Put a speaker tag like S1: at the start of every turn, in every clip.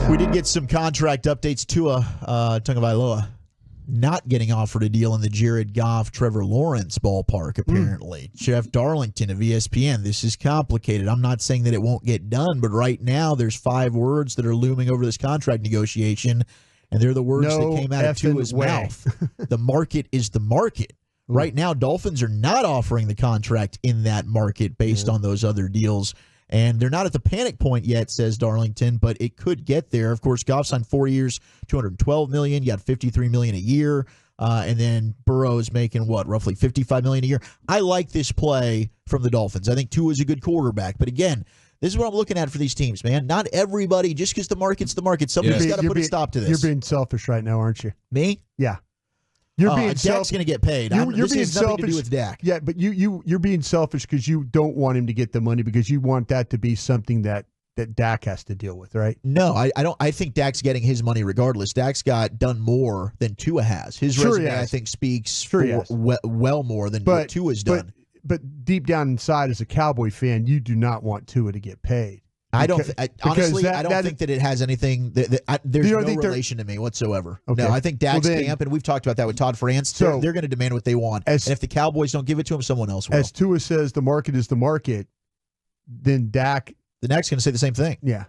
S1: We did get some contract updates. Tua Tagovailoa not getting offered a deal in the Jared Goff, Trevor Lawrence ballpark, apparently. Jeff Darlington of ESPN, this is complicated. I'm not saying that it won't get done, but right now there's 5 words that are looming over this contract negotiation, and they're the words that came out of Tua's mouth. The market is the market. Right now, Dolphins are not offering the contract in that market based on those other deals. And they're not at the panic point yet, says Darlington, but it could get there. Of course, Goff signed 4 years, $212 million. You got $53 million a year. And then Burrow is making, roughly $55 million a year. I like this play from the Dolphins. I think Tua is a good quarterback. But again, this is what I'm looking at for these teams, man. Not everybody, just because the market's the market. Somebody's got to put a stop to this.
S2: You're being selfish right now, aren't you?
S1: Me?
S2: Yeah. You're being
S1: Dak's going to get paid.
S2: You're
S1: this
S2: being
S1: has nothing
S2: selfish.
S1: to do with Dak.
S2: Yeah, but you're being selfish because you don't want him to get the money because you want that to be something that Dak has to deal with, right?
S1: No, I don't. I think Dak's getting his money regardless. Dak's got done more than Tua has. His resume, I think, speaks well more than what Tua's done.
S2: But deep down inside, as a Cowboy fan, you do not want Tua to get paid.
S1: Honestly, I don't think that it has anything. There's no relation to me whatsoever. Okay. No, I think Dak's camp, and we've talked about that with Todd France. So they're going to demand what they want, and if the Cowboys don't give it to him, someone else will.
S2: As Tua says, the market is the market. Then Dak's
S1: going to say the same thing.
S2: Yeah.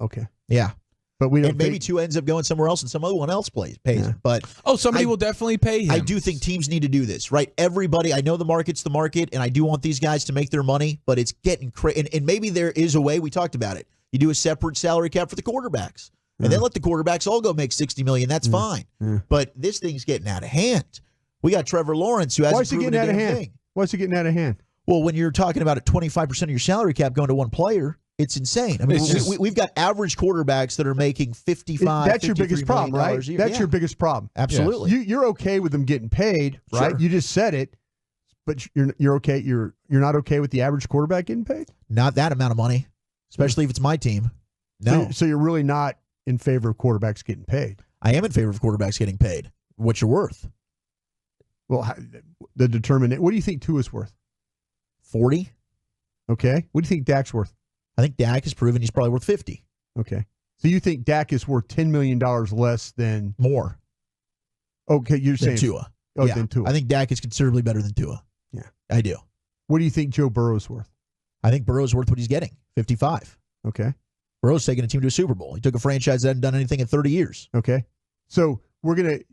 S2: Okay.
S1: Yeah.
S2: But we don't.
S1: And maybe Tua ends up going somewhere else, and some other one else pays him. But
S3: somebody will definitely pay him.
S1: I do think teams need to do this, right? Everybody. I know the market's the market, and I do want these guys to make their money, but it's getting crazy. And maybe there is a way. We talked about it. You do a separate salary cap for the quarterbacks, and then let the quarterbacks all go make $60 million. That's fine. But this thing's getting out of hand. We got Trevor Lawrence, who hasn't proven a damn thing.
S2: Why is it getting out of hand?
S1: Well, when you're talking about 25% of your salary cap going to one player, it's insane. I mean, we've got average quarterbacks that are making $55.
S2: That's your biggest problem, right? That's your biggest problem.
S1: Absolutely.
S2: Yes. You're okay with them getting paid, right? Sure. You just said it, but you're okay. You're not okay with the average quarterback getting paid.
S1: Not that amount of money, especially if it's my team. No.
S2: So you're really not in favor of quarterbacks getting paid.
S1: I am in favor of quarterbacks getting paid. What you're worth?
S2: Well, what do you think Tua's worth?
S1: 40.
S2: Okay. What do you think Dak's worth?
S1: I think Dak has proven he's probably worth 50.
S2: Okay. So you think Dak is worth $10 million less than...
S1: More.
S2: Okay, you're saying...
S1: Tua.
S2: Than Tua.
S1: I think Dak is considerably better than Tua.
S2: Yeah.
S1: I do.
S2: What do you think Joe Burrow's worth?
S1: I think Burrow's worth what he's getting, 55.
S2: Okay.
S1: Burrow's taking a team to a Super Bowl. He took a franchise that hadn't done anything in 30 years.
S2: Okay. So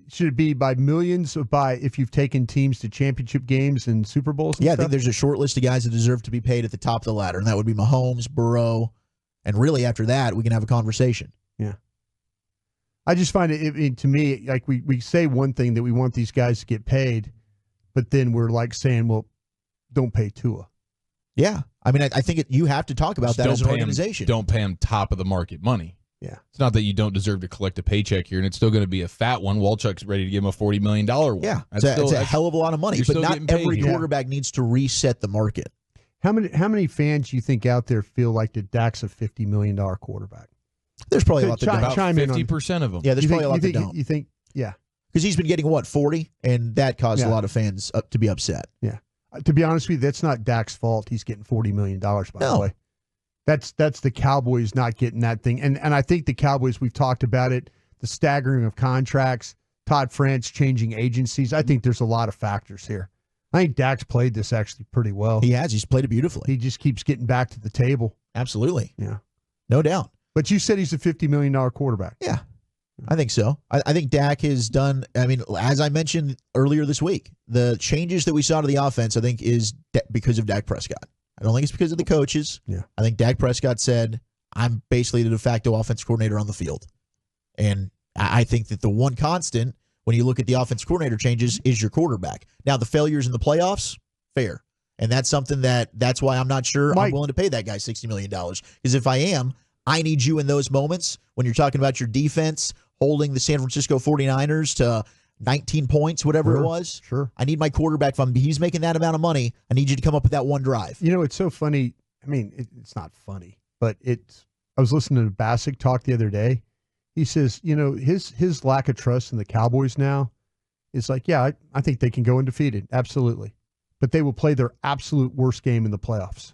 S2: should it be by millions or by if you've taken teams to championship games and Super Bowls and stuff?
S1: I think there's a short list of guys that deserve to be paid at the top of the ladder, and that would be Mahomes, Burrow, and really after that, we can have a conversation.
S2: Yeah. I just find it to me, like we say one thing that we want these guys to get paid, but then we're like saying, well, don't pay Tua.
S1: Yeah. I mean, I think you have to talk about that as an organization.
S3: Don't pay him top of the market money.
S2: Yeah.
S3: It's not that you don't deserve to collect a paycheck here, and it's still going to be a fat one. Walchuk's ready to give him a $40 million one.
S1: Yeah. It's a hell of a lot of money, but not every quarterback needs to reset the market.
S2: How many fans do you think out there feel like that Dak's a $50 million quarterback?
S1: There's probably a lot that don't.
S3: About 50% of them.
S1: Yeah, there's probably a lot that don't.
S2: You think, yeah.
S1: Because he's been getting, 40? And that caused a lot of fans to be upset.
S2: Yeah. To be honest with you, that's not Dak's fault. He's getting $40 million, by the way. That's the Cowboys not getting that thing. And I think the Cowboys, we've talked about it, the staggering of contracts, Todd France changing agencies. I think there's a lot of factors here. I think Dak's played this actually pretty well.
S1: He has. He's played it beautifully.
S2: He just keeps getting back to the table.
S1: Absolutely.
S2: Yeah.
S1: No doubt.
S2: But you said he's a $50 million quarterback.
S1: Yeah. I think so. I think Dak has done, as I mentioned earlier this week, the changes that we saw to the offense, I think, is because of Dak Prescott. I don't think it's because of the coaches.
S2: Yeah.
S1: I think Dak Prescott said, I'm basically the de facto offense coordinator on the field. And I think that the one constant when you look at the offense coordinator changes is your quarterback. Now, the failures in the playoffs, fair. And that's something that's why I'm not sure I'm willing to pay that guy $60 million. Because if I am, I need you in those moments when you're talking about your defense holding the San Francisco 49ers to 19 points, whatever it was.
S2: Sure.
S1: I need my quarterback. If he's making that amount of money, I need you to come up with that one drive.
S2: You know, it's so funny. I mean, it's not funny, but I was listening to Bassick talk the other day. He says, his lack of trust in the Cowboys now is like, yeah, I think they can go undefeated. Absolutely. But they will play their absolute worst game in the playoffs.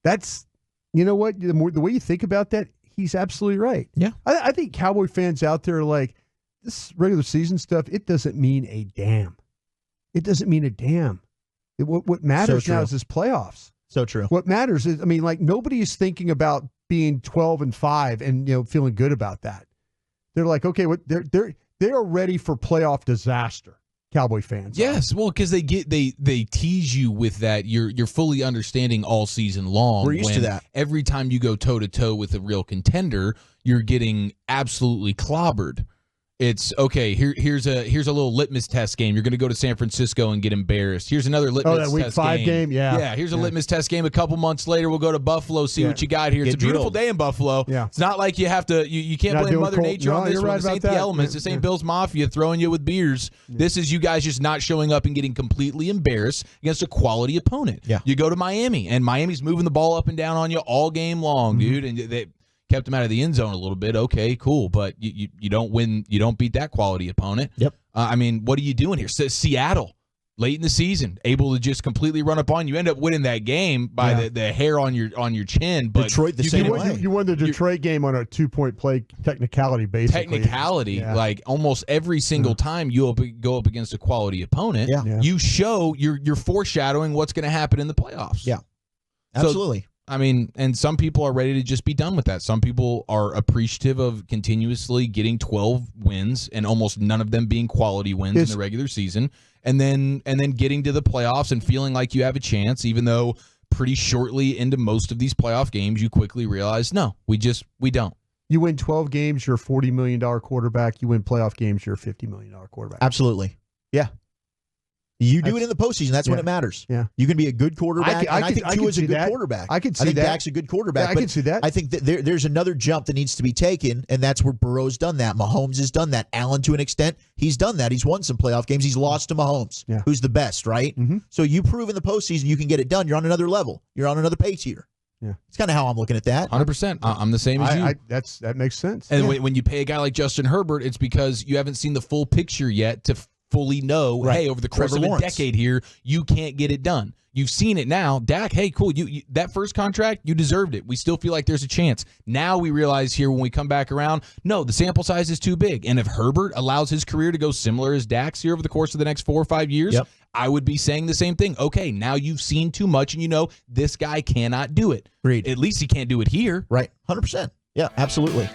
S2: That's, you know what? The way you think about that, he's absolutely right.
S1: Yeah.
S2: I think Cowboy fans out there are like, this regular season stuff, it doesn't mean a damn. It doesn't mean a damn. What matters now is this playoffs.
S1: So true.
S2: What matters is, nobody is thinking about being 12-5 and feeling good about that. They're like, okay, they are ready for playoff disaster. Cowboy fans.
S3: Yes, well, because they tease you with that. You're fully understanding all season long.
S1: We're used to that.
S3: Every time you go toe to toe with a real contender, you're getting absolutely clobbered. It's okay. Here's a little litmus test game. You're going to go to San Francisco and get embarrassed. Here's another litmus test game.
S2: Oh, that Week 5 game. Yeah.
S3: Yeah. Here's a litmus test game. A couple months later, we'll go to Buffalo, see what you got here. It's a beautiful day in Buffalo.
S2: Yeah.
S3: It's not like you have to. You can't blame Mother Nature on this one. This ain't the elements. This ain't Bill's Mafia throwing you with beers. This is you guys just not showing up and getting completely embarrassed against a quality opponent.
S1: Yeah.
S3: You go to Miami, and Miami's moving the ball up and down on you all game long, dude, and they kept him out of the end zone a little bit. Okay, cool, but you don't win. You don't beat that quality opponent.
S1: Yep.
S3: What are you doing here? Seattle, late in the season, able to just completely run up on you. End up winning that game by the hair on your chin. But
S1: Detroit the same way.
S2: You won the Detroit game on a 2-point play technicality, basically.
S3: Like almost every single time you go up against a quality opponent, you show you're foreshadowing what's going to happen in the playoffs.
S1: Yeah, absolutely.
S3: So, and some people are ready to just be done with that. Some people are appreciative of continuously getting 12 wins and almost none of them being quality wins in the regular season, and then getting to the playoffs and feeling like you have a chance, even though pretty shortly into most of these playoff games you quickly realize, no, we don't.
S2: You win 12 games, you're a $40 million quarterback. You win playoff games, you're a $50 million quarterback.
S1: Absolutely. Yeah. You do it in the postseason. That's when it matters.
S2: Yeah.
S1: You can be a good quarterback. I think Tua's a good quarterback.
S2: I can see
S1: think
S2: that.
S1: Dak's a good quarterback.
S2: I can see that.
S1: I think that there's another jump that needs to be taken, and that's where Burrow's done that. Mahomes has done that. Allen, to an extent, he's done that. He's won some playoff games. He's lost to Mahomes, who's the best, right? Mm-hmm. So you prove in the postseason you can get it done. You're on another level. You're on another pay tier. Yeah, it's kind of how I'm looking at that.
S3: 100%. I'm the same as you.
S2: That makes sense.
S3: And when you pay a guy like Justin Herbert, it's because you haven't seen the full picture yet to fully know, hey, over the course of a decade here, you can't get it done. You've seen it now. Dak, hey, cool. You that first contract, you deserved it. We still feel like there's a chance. Now we realize here when we come back around, no, the sample size is too big. And if Herbert allows his career to go similar as Dak's here over the course of the next 4 or 5 years, I would be saying the same thing. Okay, now you've seen too much and you know this guy cannot do it.
S1: Agreed.
S3: At least he can't do it here.
S1: Right. 100%. Yeah, absolutely.